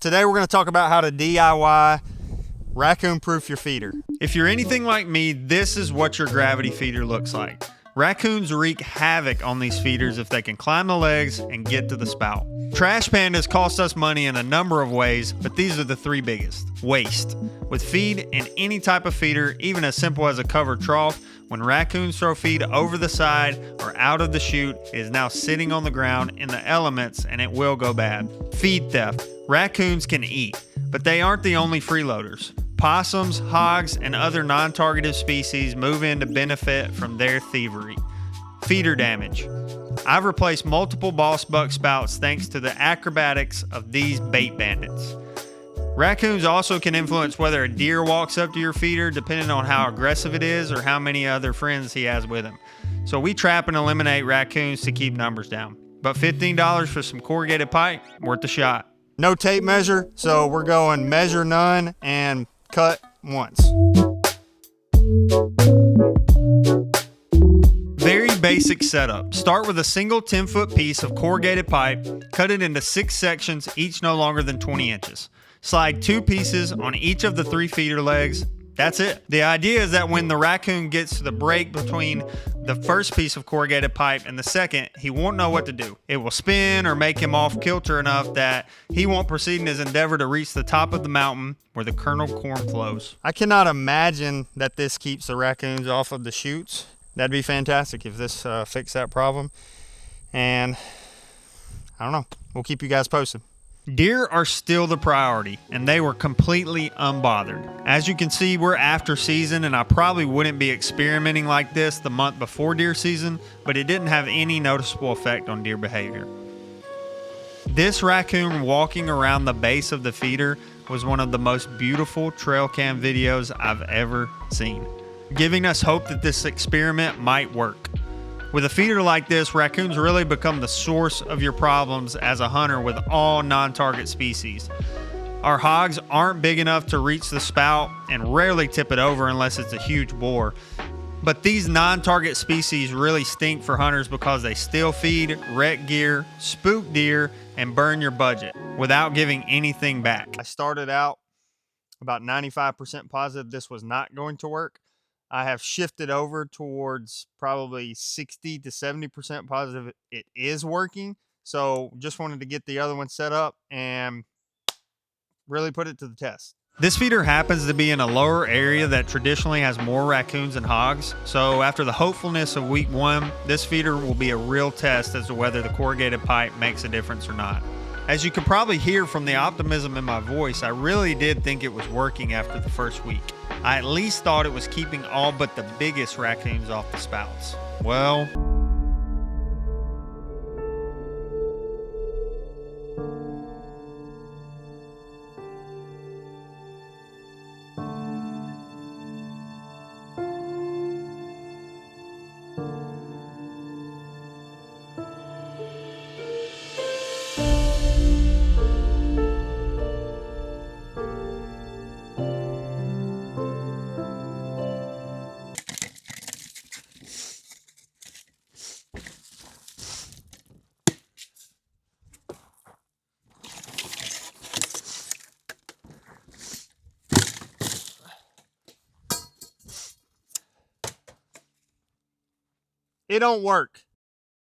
Today we're going to talk about how to DIY raccoon-proof your feeder. If you're anything like me, this is what your gravity feeder looks like. Raccoons wreak havoc on these feeders if they can climb the legs and get to the spout. Trash pandas cost us money in a number of ways, but these are the three biggest. Waste. With feed in any type of feeder, even as simple as a covered trough, when raccoons throw feed over the side or out of the chute, it is now sitting on the ground in the elements and it will go bad. Feed theft. Raccoons can eat, but they aren't the only freeloaders. Possums, hogs, and other non-targeted species move in to benefit from their thievery. Feeder damage. I've replaced multiple boss buck spouts thanks to the acrobatics of these bait bandits. Raccoons also can influence whether a deer walks up to your feeder depending on how aggressive it is or how many other friends he has with him. So we trap and eliminate raccoons to keep numbers down. But $15 for some corrugated pipe, worth a shot. No tape measure, so we're going measure none and cut once. Very basic setup. Start with a single 10-foot piece of corrugated pipe, cut it into 6 sections, each no longer than 20 inches. Slide 2 pieces on each of the 3 feeder legs. That's it. The idea is that when the raccoon gets to the break between the first piece of corrugated pipe and the second, he won't know what to do. It will spin or make him off kilter enough that he won't proceed in his endeavor to reach the top of the mountain where the kernel corn flows. I cannot imagine that this keeps the raccoons off of the chutes. That'd be fantastic if this fixed that problem. And I don't know. We'll keep you guys posted. Deer are still the priority, and they were completely unbothered. As you can see, we're after season, and I probably wouldn't be experimenting like this the month before deer season, but it didn't have any noticeable effect on deer behavior. This raccoon walking around the base of the feeder was one of the most beautiful trail cam videos I've ever seen, giving us hope that this experiment might work. With a feeder like this, raccoons really become the source of your problems as a hunter with all non-target species. Our hogs aren't big enough to reach the spout and rarely tip it over unless it's a huge boar. But these non-target species really stink for hunters because they steal feed, wreck gear, spook deer, and burn your budget without giving anything back. I started out about 95% positive this was not going to work. I have shifted over towards probably 60 to 70% positive it is working. So just wanted to get the other one set up and really put it to the test. This feeder happens to be in a lower area that traditionally has more raccoons and hogs. So after the hopefulness of week 1, this feeder will be a real test as to whether the corrugated pipe makes a difference or not. As you can probably hear from the optimism in my voice, I really did think it was working after the first week. I at least thought it was keeping all but the biggest raccoons off the spouts. Well, It don't work.